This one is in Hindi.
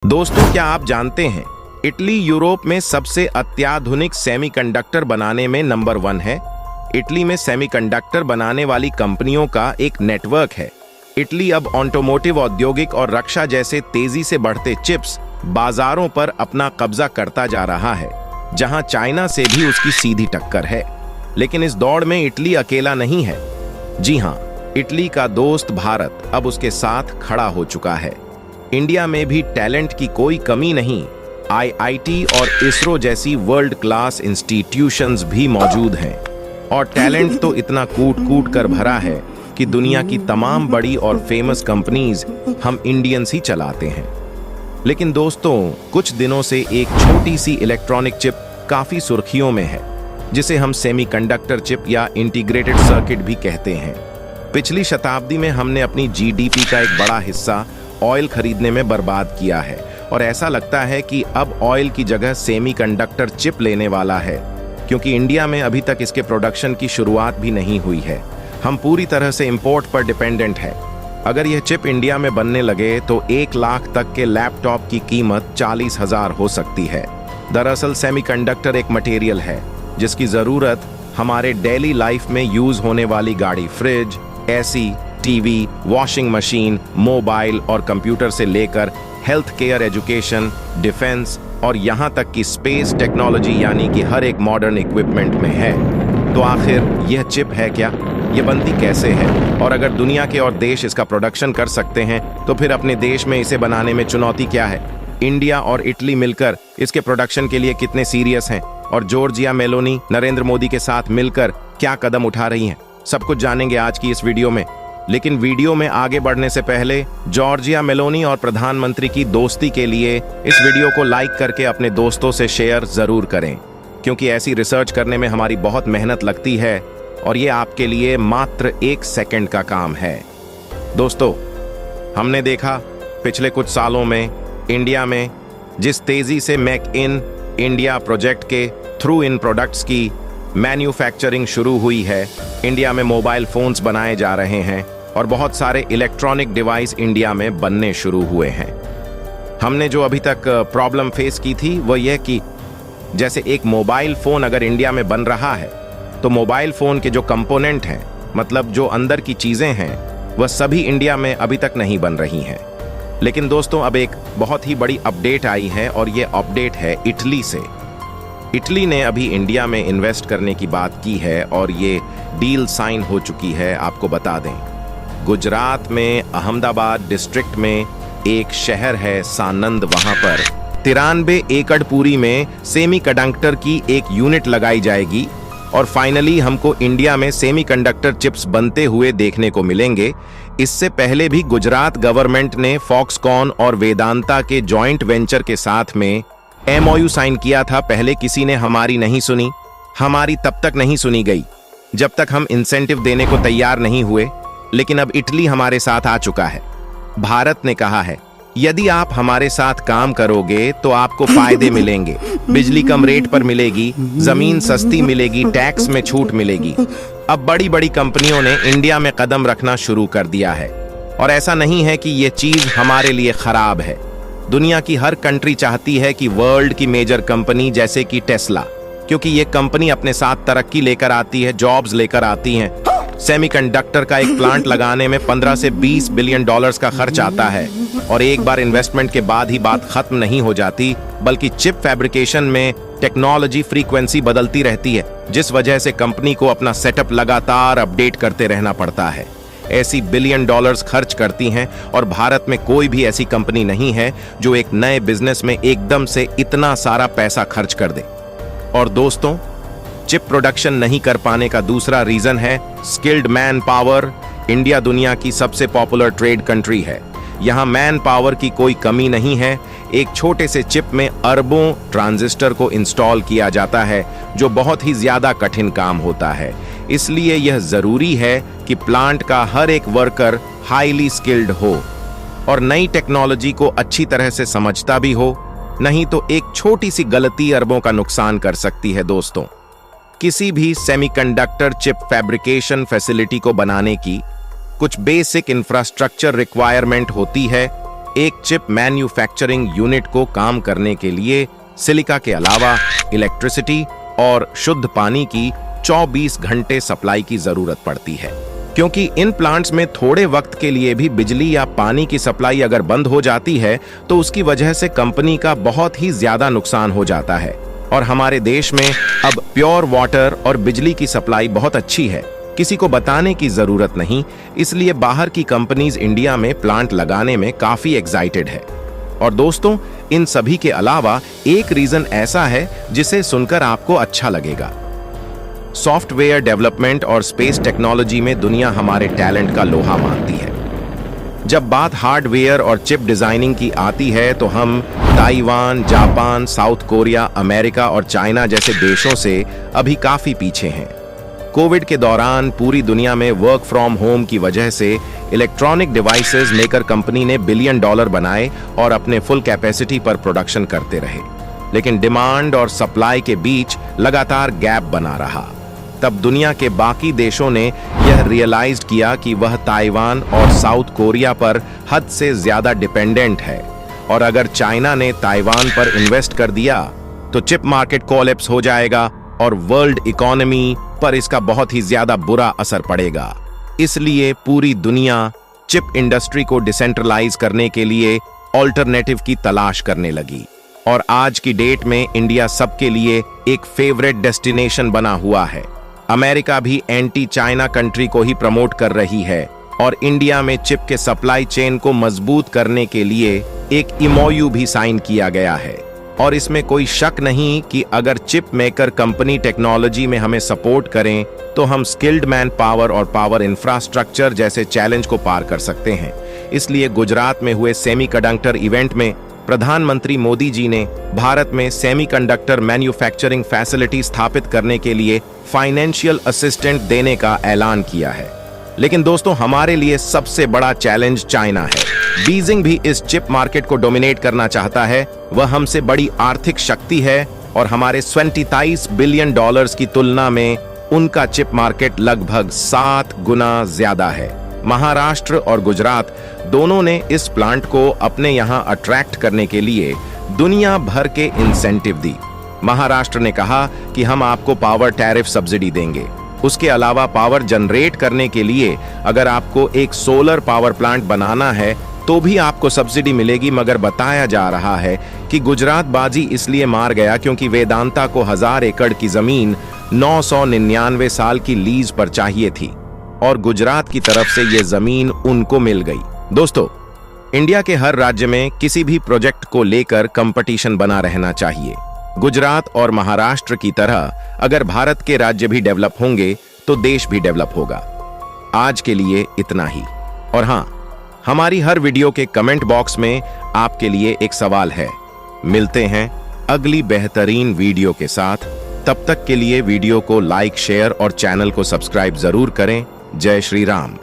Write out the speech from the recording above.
दोस्तों, क्या आप जानते हैं इटली यूरोप में सबसे अत्याधुनिक सेमीकंडक्टर बनाने में नंबर 1 है। इटली में सेमीकंडक्टर बनाने वाली कंपनियों का एक नेटवर्क है। इटली अब ऑटोमोटिव, औद्योगिक और रक्षा जैसे तेजी से बढ़ते चिप्स बाजारों पर अपना कब्जा करता जा रहा है, जहां चाइना से भी उसकी सीधी टक्कर है। लेकिन इस दौड़ में इटली अकेला नहीं है। जी हां, इटली का दोस्त भारत अब उसके साथ खड़ा हो चुका है। इंडिया में भी टैलेंट की कोई कमी नहीं। आईआईटी और इसरो जैसी वर्ल्ड क्लास इंस्टीट्यूशंस भी मौजूद हैं, और टैलेंट तो इतना कूट कूट कर भरा है कि दुनिया की तमाम बड़ी और फेमस कंपनीज हम इंडियंस ही चलाते हैं। लेकिन दोस्तों, कुछ दिनों से एक छोटी सी इलेक्ट्रॉनिक चिप काफी सुर्खियों में है, जिसे हम सेमीकंडक्टर चिप या इंटीग्रेटेड सर्किट भी कहते हैं। पिछली शताब्दी में हमने अपनी जीडीपी का एक बड़ा हिस्सा ऑयल खरीदने में बर्बाद किया है, और ऐसा लगता है कि अब ऑयल की जगह सेमीकंडक्टर चिप लेने वाला है, क्योंकि इंडिया में अभी तक इसके प्रोडक्शन की शुरुआत भी नहीं हुई है। हम पूरी तरह से इंपोर्ट पर डिपेंडेंट है। अगर यह चिप इंडिया में बनने लगे तो 1 लाख तक के लैपटॉप की कीमत 40,000 हो सकती है। दरअसल सेमीकंडक्टर एक मटेरियल है जिसकी जरूरत हमारे डेली लाइफ में यूज होने वाली गाड़ी, fridge, AC, TV, washing machine, mobile और कंप्यूटर से लेकर हेल्थ केयर, एजुकेशन, डिफेंस और यहाँ तक कि स्पेस टेक्नोलॉजी यानी कि हर एक मॉडर्न इक्विपमेंट में है। तो आखिर यह चिप है क्या? ये बनती कैसे है? और अगर दुनिया के और देश इसका प्रोडक्शन कर सकते हैं तो फिर अपने देश में इसे बनाने में चुनौती क्या है? इंडिया और इटली मिलकर इसके प्रोडक्शन के लिए कितने सीरियस हैं? और जॉर्जिया मेलोनी नरेंद्र मोदी के साथ मिलकर क्या कदम उठा रही हैं? सब कुछ जानेंगे आज की इस वीडियो में। लेकिन वीडियो में आगे बढ़ने से पहले जॉर्जिया मेलोनी और प्रधानमंत्री की दोस्ती के लिए इस वीडियो को लाइक करके अपने दोस्तों से शेयर जरूर करें, क्योंकि ऐसी रिसर्च करने में हमारी बहुत मेहनत लगती है और ये आपके लिए मात्र 1 सेकंड का काम है। दोस्तों, हमने देखा पिछले कुछ सालों में इंडिया में जिस तेजी से मेक इन इंडिया प्रोजेक्ट के थ्रू इन प्रोडक्ट्स की मैन्युफैक्चरिंग शुरू हुई है। इंडिया में मोबाइल फोन्स बनाए जा रहे हैं और बहुत सारे इलेक्ट्रॉनिक डिवाइस इंडिया में बनने शुरू हुए हैं। हमने जो अभी तक प्रॉब्लम फेस की थी वह यह कि जैसे एक मोबाइल फोन अगर इंडिया में बन रहा है तो मोबाइल फोन के जो कंपोनेंट हैं, मतलब जो अंदर की चीजें हैं, वह सभी इंडिया में अभी तक नहीं बन रही हैं। लेकिन दोस्तों, अब एक बहुत ही बड़ी अपडेट आई है और ये अपडेट है इटली से। इटली ने अभी इंडिया में इन्वेस्ट करने की बात की है और ये डील साइन हो चुकी है। आपको बता दें, गुजरात में अहमदाबाद डिस्ट्रिक्ट में एक शहर है सानंद, वहां पर 93 एकड़ पूरी में सेमीकंडक्टर की एक यूनिट लगाई जाएगी और फाइनली हमको इंडिया में सेमीकंडक्टर चिप्स बनते हुए देखने को मिलेंगे। इससे पहले भी गुजरात गवर्नमेंट ने फॉक्सकॉन और वेदांता के जॉइंट वेंचर के साथ में MOU साइन किया था। पहले किसी ने हमारी नहीं सुनी। हमारी तब तक नहीं सुनी गई जब तक हम इंसेंटिव देने को तैयार नहीं हुए। लेकिन अब इटली हमारे साथ आ चुका है। भारत ने कहा है, यदि आप हमारे साथ काम करोगे तो आपको फायदे मिलेंगे। बिजली कम रेट पर मिलेगी, जमीन सस्ती मिलेगी, टैक्स में छूट मिलेगी। अब बड़ी बड़ी कंपनियों ने इंडिया में कदम रखना शुरू कर दिया है, और ऐसा नहीं है कि ये चीज हमारे लिए खराब है। दुनिया की हर कंट्री चाहती है कि वर्ल्ड की मेजर कंपनी जैसे कि टेस्ला, क्योंकि ये कंपनी अपने साथ तरक्की लेकर आती है, जॉब्स लेकर आती हैं। सेमीकंडक्टर का एक प्लांट लगाने में 15 से 20 बिलियन डॉलर्स का खर्च आता है, और एक बार इन्वेस्टमेंट के बाद ही बात खत्म नहीं हो जाती, बल्कि चिप फैब्रिकेशन में टेक्नोलॉजी फ्रीक्वेंसी बदलती रहती है, जिस वजह से कंपनी को अपना सेटअप लगातार अपडेट करते रहना पड़ता है। ऐसी बिलियन डॉलर्स खर्च करती हैं, और भारत में कोई भी ऐसी कंपनी नहीं है जो एक नए बिजनेस में एकदम से इतना सारा पैसा खर्च कर दे। और दोस्तों, चिप प्रोडक्शन नहीं कर पाने का दूसरा रीजन है स्किल्ड मैन पावर। इंडिया दुनिया की सबसे पॉपुलर ट्रेड कंट्री है। यहाँ मैन पावर की कोई कमी नहीं है। एक छोटे से चिप में अरबों ट्रांजिस्टर को इंस्टॉल किया जाता है, जो बहुत ही ज्यादा कठिन काम होता है। इसलिए यह जरूरी है कि प्लांट का हर एक वर्कर हाईली स्किल्ड हो और नई टेक्नोलॉजी को अच्छी तरह से समझता भी हो, नहीं तो एक छोटी सी गलती अरबों का नुकसान कर सकती है। दोस्तों, किसी भी सेमीकंडक्टर चिप फैब्रिकेशन फैसिलिटी को बनाने की कुछ बेसिक इंफ्रास्ट्रक्चर रिक्वायरमेंट होती है, एक चिप मैन्युफैक्चरिंग यूनिट को काम करने के लिए सिलिका के अलावा इलेक्ट्रिसिटी और शुद्ध पानी की 24 घंटे सप्लाई की जरूरत पड़ती है, क्योंकि इन प्लांट्स में थोड़े वक्त के लिए भी बिजली या पानी की सप्लाई अगर बंद हो जाती है तो उसकी वजह से कंपनी का बहुत ही ज्यादा नुकसान हो जाता है। और हमारे देश में अब प्योर वाटर और बिजली की सप्लाई बहुत अच्छी है, किसी को बताने की जरूरत नहीं, इसलिए बाहर की कंपनीज इंडिया में प्लांट लगाने में काफी एक्साइटेड है। और दोस्तों, इन सभी के अलावा एक रीजन ऐसा है जिसे सुनकर आपको अच्छा लगेगा। सॉफ्टवेयर डेवलपमेंट और स्पेस टेक्नोलॉजी में दुनिया हमारे टैलेंट का लोहा मानती है। जब बात हार्डवेयर और चिप डिजाइनिंग की आती है तो हम Taiwan, Japan, south Korea, America और चाइना जैसे देशों से अभी काफी पीछे हैं। कोविड के दौरान पूरी दुनिया में वर्क फ्रॉम होम की वजह से इलेक्ट्रॉनिक डिवाइसेस मेकर कंपनी ने $1 बिलियन बनाए और अपने फुल कैपेसिटी पर प्रोडक्शन करते रहे, लेकिन डिमांड और सप्लाई के बीच लगातार गैप बना रहा। तब दुनिया के बाकी देशों ने यह रियलाइज किया कि वह ताइवान और साउथ कोरिया पर हद से ज्यादा डिपेंडेंट है, और अगर चाइना ने ताइवान पर इन्वेस्ट कर दिया तो चिप मार्केट कोलैप्स हो जाएगा और वर्ल्ड इकोनॉमी पर इसका बहुत ही ज्यादा बुरा असर पड़ेगा। इसलिए पूरी दुनिया चिप इंडस्ट्री को डिसेंट्रलाइज करने के लिए ऑल्टरनेटिव की तलाश करने लगी, और आज की डेट में इंडिया सबके लिए एक फेवरेट डेस्टिनेशन बना हुआ है। अमेरिका भी एंटी चाइना कंट्री को ही प्रमोट कर रही है, और इंडिया में चिप के सप्लाई चेन को मजबूत करने के लिए एक एमओयू भी साइन किया गया है। और इसमें कोई शक नहीं कि अगर चिप मेकर कंपनी टेक्नोलॉजी में हमें सपोर्ट करें तो हम स्किल्ड मैन पावर और पावर इंफ्रास्ट्रक्चर जैसे चैलेंज को पार कर सकते हैं। इसलिए गुजरात में हुए सेमीकंडक्टर इवेंट में प्रधानमंत्री मोदी जी ने भारत में सेमीकंडक्टर मैन्युफैक्चरिंग फैसिलिटी स्थापित करने के लिए फाइनेंशियल असिस्टेंट देने का ऐलान किया है। लेकिन दोस्तों, हमारे लिए सबसे बड़ा चैलेंज चाइना है। बीजिंग भी इस चिप मार्केट को डोमिनेट करना चाहता है। वह हमसे बड़ी आर्थिक शक्ति है और हमारे 27 बिलियन डॉलर्स की तुलना में उनका चिप मार्केट लगभग 7 गुना ज्यादा है। महाराष्ट्र और गुजरात दोनों ने इस प्लांट को अपने यहां अट्रैक्ट करने के लिए दुनिया भर के इंसेंटिव दी। महाराष्ट्र ने कहा कि हम आपको पावर टैरिफ सब्सिडी देंगे। उसके अलावा पावर जनरेट करने के लिए अगर आपको एक सोलर पावर प्लांट बनाना है तो भी आपको सब्सिडी मिलेगी। मगर बताया जा रहा है कि गुजरात बाजी इसलिए मार गया क्योंकि वेदांता को 1000 एकड़ की जमीन 999 साल की लीज पर चाहिए थी, और गुजरात की तरफ से यह जमीन उनको मिल गई। दोस्तों, इंडिया के हर राज्य में किसी भी प्रोजेक्ट को लेकर कंपटीशन बना रहना चाहिए। गुजरात और महाराष्ट्र की तरह अगर भारत के राज्य भी डेवलप होंगे तो देश भी डेवलप होगा। आज के लिए इतना ही। और हाँ, हमारी हर वीडियो के कमेंट बॉक्स में आपके लिए एक सवाल है। मिलते हैं अगली बेहतरीन वीडियो के साथ। तब तक के लिए वीडियो को लाइक, शेयर और चैनल को सब्सक्राइब जरूर करें। जय श्री राम।